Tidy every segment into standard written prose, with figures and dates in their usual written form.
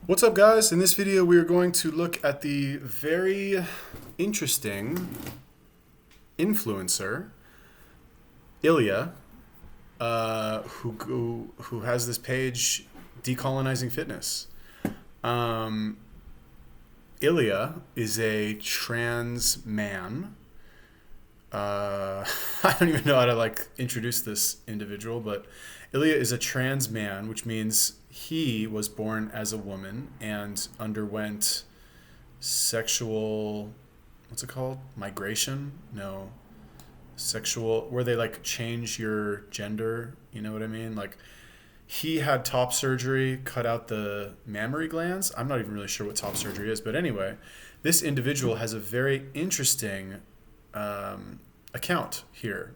What's up, guys? In this video we are going to look at the very interesting influencer Ilya, who has this page, Decolonizing Fitness. Ilya is a trans man. I don't even know how to introduce this individual, but Ilya is a trans man, which means he was born as a woman and underwent sexual, what's it called? Migration? No, sexual, where they change your gender. You know what I mean? He had top surgery, cut out the mammary glands. I'm not even really sure what top surgery is, but anyway, this individual has a very interesting account here.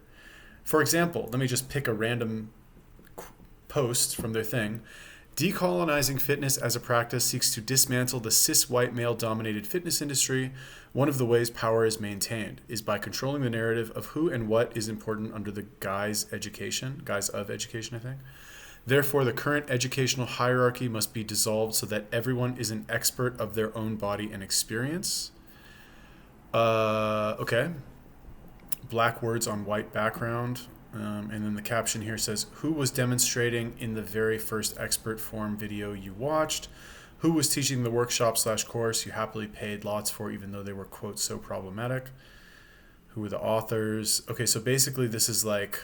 For example, let me just pick a random post from their thing. Decolonizing fitness as a practice seeks to dismantle the cis white male dominated fitness industry. One of the ways power is maintained is by controlling the narrative of who and what is important under the guise of education, I think. Therefore, the current educational hierarchy must be dissolved so that everyone is an expert of their own body and experience. Okay. Black words on white background. And then the caption here says, who was demonstrating in the very first expert form video you watched? Who was teaching the workshop/course you happily paid lots for, even though they were, quote, so problematic? Who were the authors? Okay, so basically this is this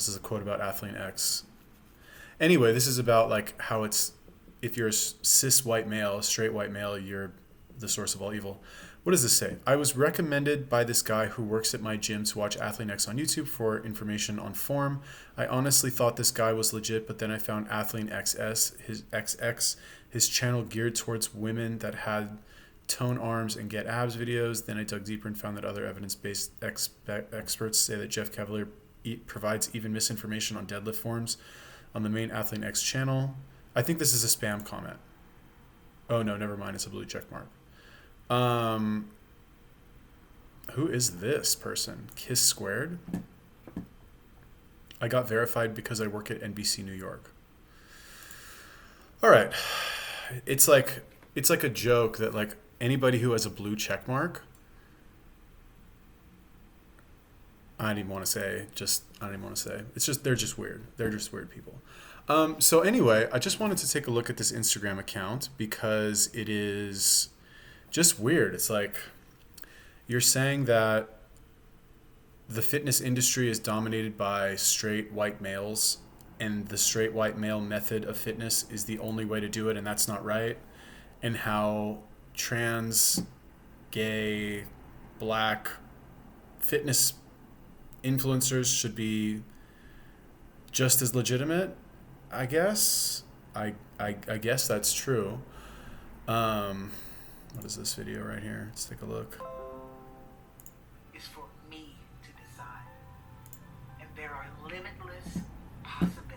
is a quote about Athlete X. Anyway, this is about how it's, if you're a cis white male, a straight white male, you're the source of all evil. What does this say? I was recommended by this guy who works at my gym to watch Athlete X on YouTube for information on form. I honestly thought this guy was legit, but then I found Athlete XS, his XX, his channel geared towards women that had tone arms and get abs videos. Then I dug deeper and found that other evidence-based experts say that Jeff Cavalier provides even misinformation on deadlift forms on the main Athlete X channel. I think this is a spam comment. Oh no, never mind. It's a blue check mark. Who is this person? Kiss Squared? I got verified because I work at NBC New York. All right. It's like a joke that anybody who has a blue check mark, I don't even want to say. It's just, they're just weird. They're just weird people. So anyway, I just wanted to take a look at this Instagram account because it is just weird. It's like you're saying that the fitness industry is dominated by straight white males and the straight white male method of fitness is the only way to do it, and that's not right, and how trans, gay, black fitness influencers should be just as legitimate, I guess. I guess that's true. What is this video right here? Let's take a look. Is for me to decide. And there are limitless possibilities.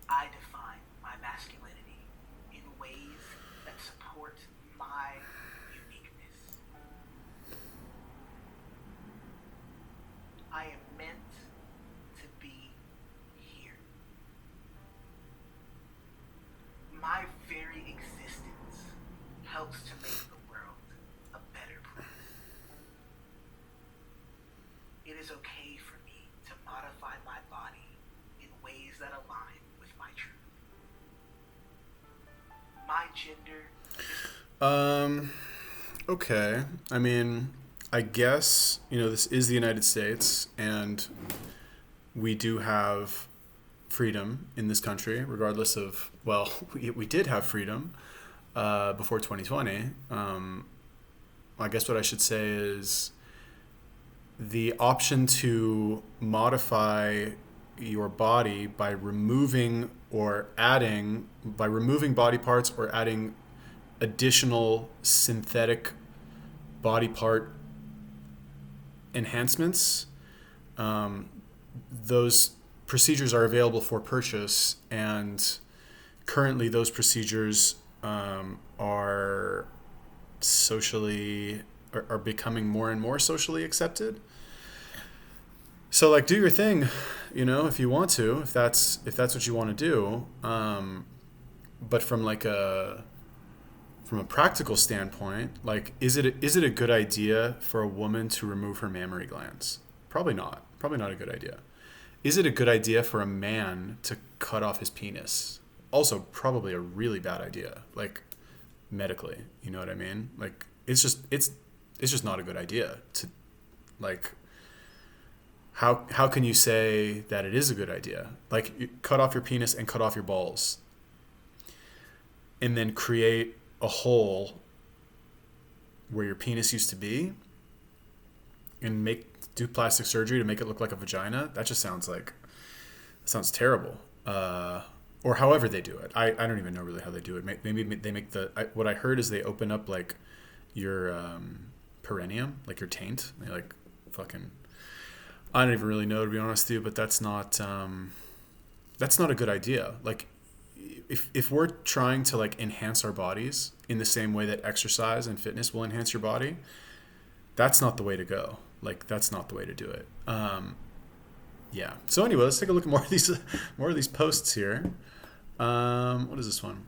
I define my masculinity in ways that support my uniqueness. I am meant to be here. My very existence helps to make the world a better place. It is okay for me to modify my body in ways that align with my truth. My gender is... Okay. I mean, I guess, this is the United States, and we do have freedom in this country, regardless of, well, we did have freedom before 2020. I guess what I should say is the option to modify your body by removing body parts or adding additional synthetic body part enhancements. Those procedures are available for purchase, and currently those procedures are becoming more and more socially accepted. So do your thing. if you want to, if that's what you want to do. But from a practical standpoint, like, is it a good idea for a woman to remove her mammary glands? Probably not. Probably not a good idea. Is it a good idea for a man to cut off his penis? Also, probably a really bad idea, like, medically. You know what I mean? Like, it's just not a good idea to, like, how can you say that it is a good idea? Like, you cut off your penis and cut off your balls, and then create a hole where your penis used to be, and do plastic surgery to make it look like a vagina. That just sounds terrible. Or however they do it. I don't even know really how they do it. Maybe they make what I heard is they open up, like, your perineum, like your taint. They, like, fucking, I don't even really know, to be honest with you, but that's not a good idea. Like, if we're trying to, like, enhance our bodies in the same way that exercise and fitness will enhance your body, that's not the way to go. Like, that's not the way to do it. Yeah. So anyway, let's take a look at more of these posts here. What is this one?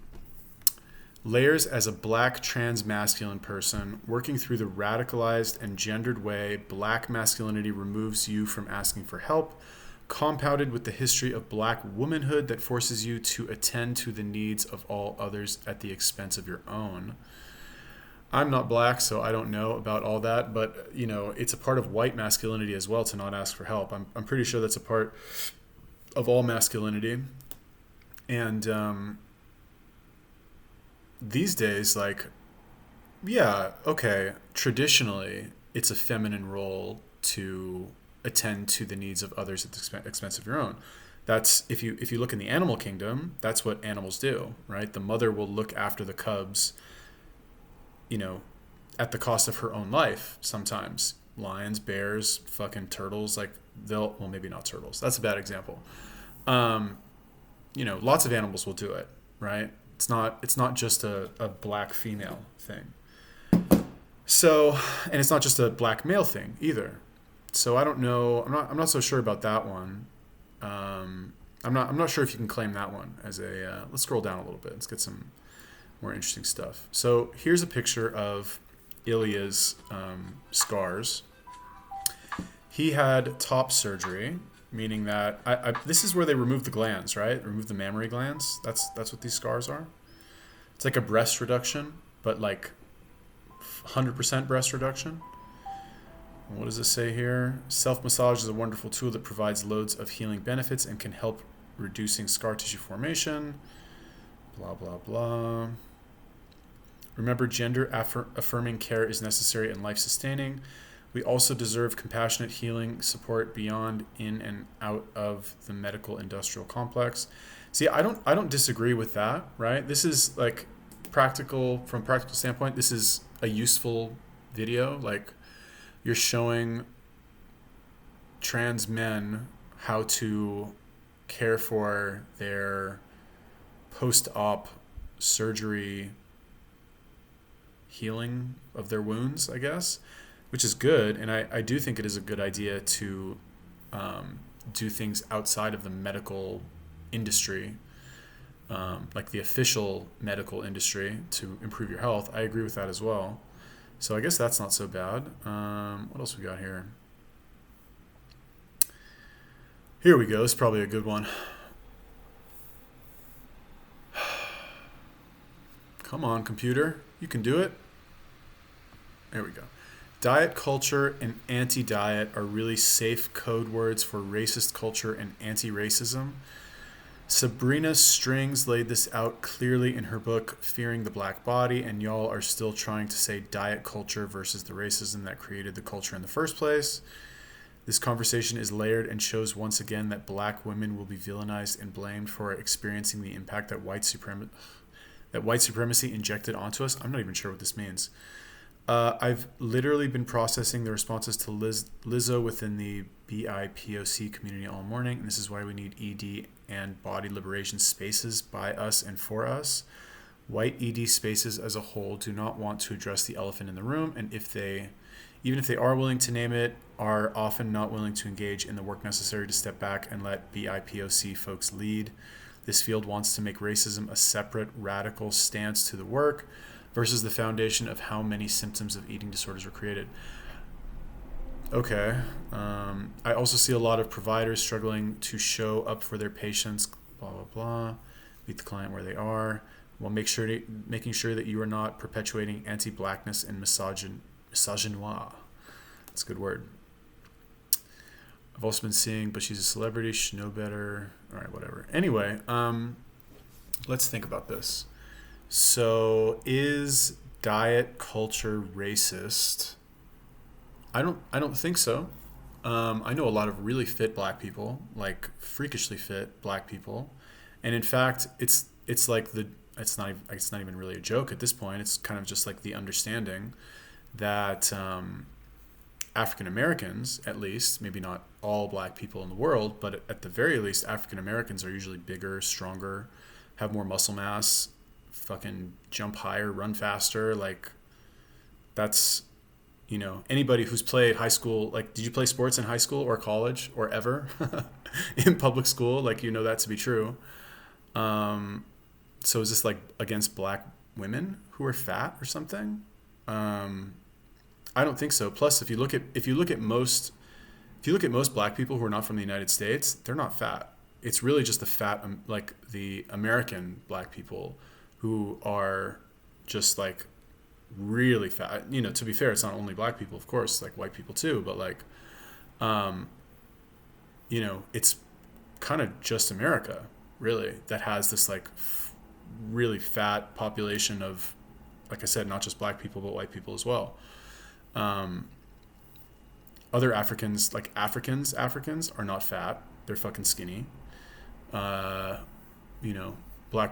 Layers as a black trans masculine person working through the radicalized and gendered way black masculinity removes you from asking for help, compounded with the history of black womanhood that forces you to attend to the needs of all others at the expense of your own. I'm not black, so I don't know about all that, but, it's a part of white masculinity as well to not ask for help. I'm pretty sure that's a part of all masculinity. And these days, like, yeah, okay, traditionally, it's a feminine role to attend to the needs of others at the expense of your own. That's, if you look in the animal kingdom, that's what animals do, right? The mother will look after the cubs, at the cost of her own life sometimes. Lions, bears, fucking turtles, like, well, maybe not turtles. That's a bad example. Lots of animals will do it, right? It's not just a black female thing. So, and it's not just a black male thing either. So I don't know. I'm not so sure about that one. I'm not sure if you can claim that one as a. Let's scroll down a little bit. Let's get some more interesting stuff. So here's a picture of Ilya's scars. He had top surgery, meaning that this is where they remove the glands, right? Remove the mammary glands. That's what these scars are. It's like a breast reduction, but like 100% breast reduction. And what does it say here? Self-massage is a wonderful tool that provides loads of healing benefits and can help reducing scar tissue formation. Blah, blah, blah. Remember, gender affirming care is necessary and life-sustaining. We also deserve compassionate healing support beyond, in, and out of the medical industrial complex. See, I don't disagree with that, right? This is, like, from a practical standpoint, this is a useful video. Like, you're showing trans men how to care for their post-op surgery healing of their wounds, I guess, which is good. And I do think it is a good idea to do things outside of the medical industry, like the official medical industry, to improve your health. I agree with that as well. So I guess that's not so bad. What else we got here? Here we go. This is probably a good one. Come on, computer. You can do it. There we go. Diet culture and anti-diet are really safe code words for racist culture and anti-racism. Sabrina Strings laid this out clearly in her book, Fearing the Black Body, and y'all are still trying to say diet culture versus the racism that created the culture in the first place. This conversation is layered and shows once again that black women will be villainized and blamed for experiencing the impact that white supremacy injected onto us. I'm not even sure what this means. I've literally been processing the responses to Lizzo within the BIPOC community all morning, and this is why we need ED and body liberation spaces by us and for us. White ED spaces as a whole do not want to address the elephant in the room, and even if they are willing to name it, are often not willing to engage in the work necessary to step back and let BIPOC folks lead. This field wants to make racism a separate, radical stance to the work versus the foundation of how many symptoms of eating disorders were created. Okay. I also see a lot of providers struggling to show up for their patients, blah, blah, blah, meet the client where they are, while making sure that you are not perpetuating anti-blackness and misogynoir. That's a good word. I've also been seeing, but she's a celebrity, should know better. All right, whatever. Anyway, let's think about this. So, is diet culture racist? I don't think so. I know a lot of really fit black people, like freakishly fit black people, and in fact, it's like it's not even really a joke at this point. It's kind of just like the understanding that African Americans, at least, maybe not all black people in the world, but at the very least, African Americans are usually bigger, stronger, have more muscle mass, fucking jump higher, run faster. Like, that's, anybody who's played high school, like, did you play sports in high school or college or ever in public school? Like, that to be true. So is this like against black women who are fat or something? I don't think so. Plus, if you look at most black people who are not from the United States, they're not fat. It's really just the fat, like the American black people who are just like really fat. To be fair, it's not only black people, of course, like white people too, but like, it's kind of just America really that has this like really fat population of, like I said, not just black people, but white people as well. Other Africans, like Africans are not fat. They're fucking skinny. Black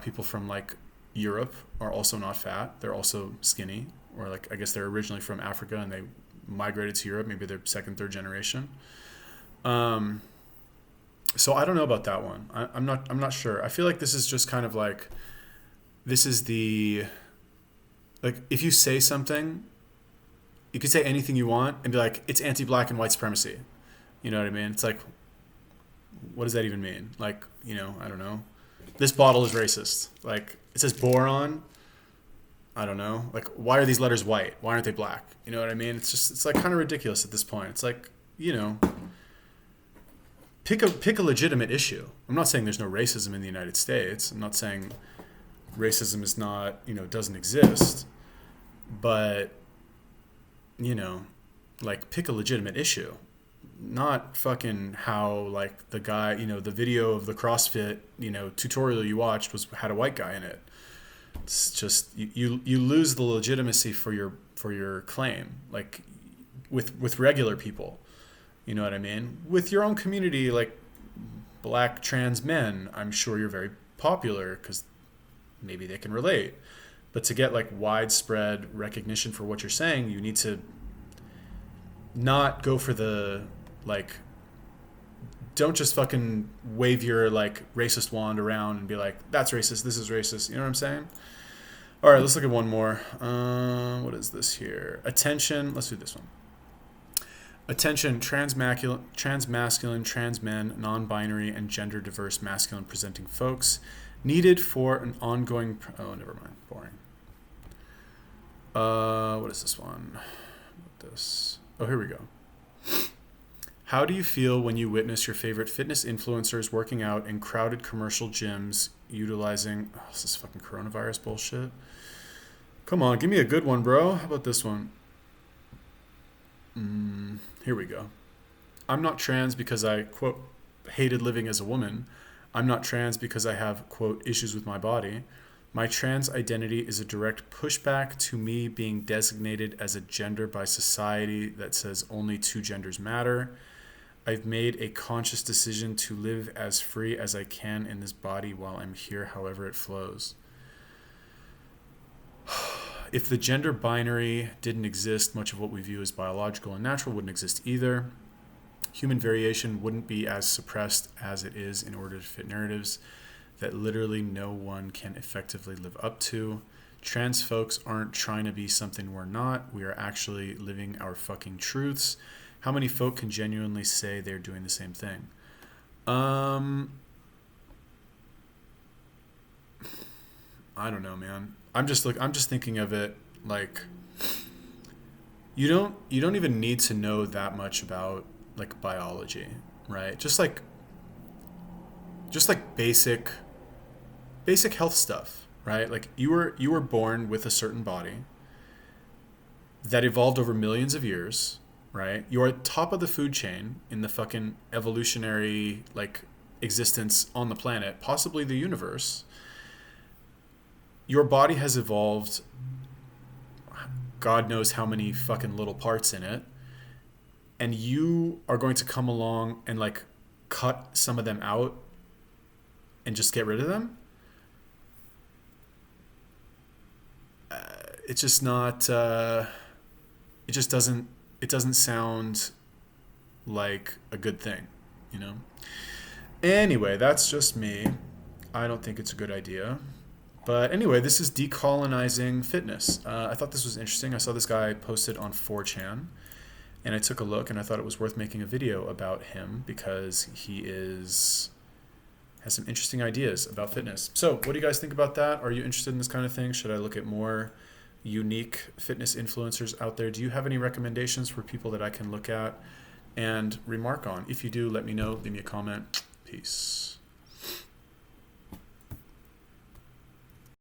people from like Europe are also not fat. They're also skinny, or like, I guess they're originally from Africa and they migrated to Europe. Maybe they're second, third generation. So I don't know about that one. I'm not sure. I feel like this is just kind of like, this is like, if you say something, you could say anything you want and be like, it's anti-black and white supremacy. You know what I mean? It's like, what does that even mean? Like, I don't know. This bottle is racist. Like, it says boron. I don't know. Like, why are these letters white? Why aren't they black? You know what I mean? It's like kind of ridiculous at this point. It's like, pick a legitimate issue. I'm not saying there's no racism in the United States. I'm not saying racism is not, doesn't exist. But, like, pick a legitimate issue. Not fucking how, like, the guy, the video of the CrossFit, tutorial you watched had a white guy in it. It's just, you lose the legitimacy for your claim, like, with regular people. You know what I mean? With your own community, like black trans men, I'm sure you're very popular because maybe they can relate. But to get like widespread recognition for what you're saying, you need to not go for the, like, don't just fucking wave your like racist wand around and be like, that's racist, this is racist. You know what I'm saying? All right, let's look at one more. What is this here? Attention. Let's do this one. Attention, transmasculine, trans men, non-binary, and gender-diverse masculine presenting folks needed for an ongoing... Oh, never mind. Boring. What is this one? Oh, here we go. How do you feel when you witness your favorite fitness influencers working out in crowded commercial gyms utilizing... Oh, this is fucking coronavirus bullshit. Come on, give me a good one, bro. How about this one? Here we go. I'm not trans because I, quote, hated living as a woman. I'm not trans because I have, quote, issues with my body. My trans identity is a direct pushback to me being designated as a gender by society that says only two genders matter. I've made a conscious decision to live as free as I can in this body while I'm here, however it flows. If the gender binary didn't exist, much of what we view as biological and natural wouldn't exist either. Human variation wouldn't be as suppressed as it is in order to fit narratives that literally no one can effectively live up to. Trans folks aren't trying to be something we're not. We are actually living our fucking truths. How many folk can genuinely say they're doing the same thing? I don't know, man. I'm just thinking of it like you don't even need to know that much about like biology, right? Just like basic health stuff, right? Like you were born with a certain body that evolved over millions of years, right? You're at top of the food chain in the fucking evolutionary like existence on the planet, possibly the universe. Your body has evolved God knows how many fucking little parts in it, and you are going to come along and like cut some of them out and just get rid of them. It's just not it just doesn't sound like a good thing, you know. Anyway, that's just me. I don't think it's a good idea. But anyway, this is decolonizing fitness. I thought this was interesting. I saw this guy posted on 4chan, and I took a look, and I thought it was worth making a video about him because he has some interesting ideas about fitness. So what do you guys think about that? Are you interested in this kind of thing? Should I look at more unique fitness influencers out there? Do you have any recommendations for people that I can look at and remark on? If you do, let me know. Leave me a comment. Peace.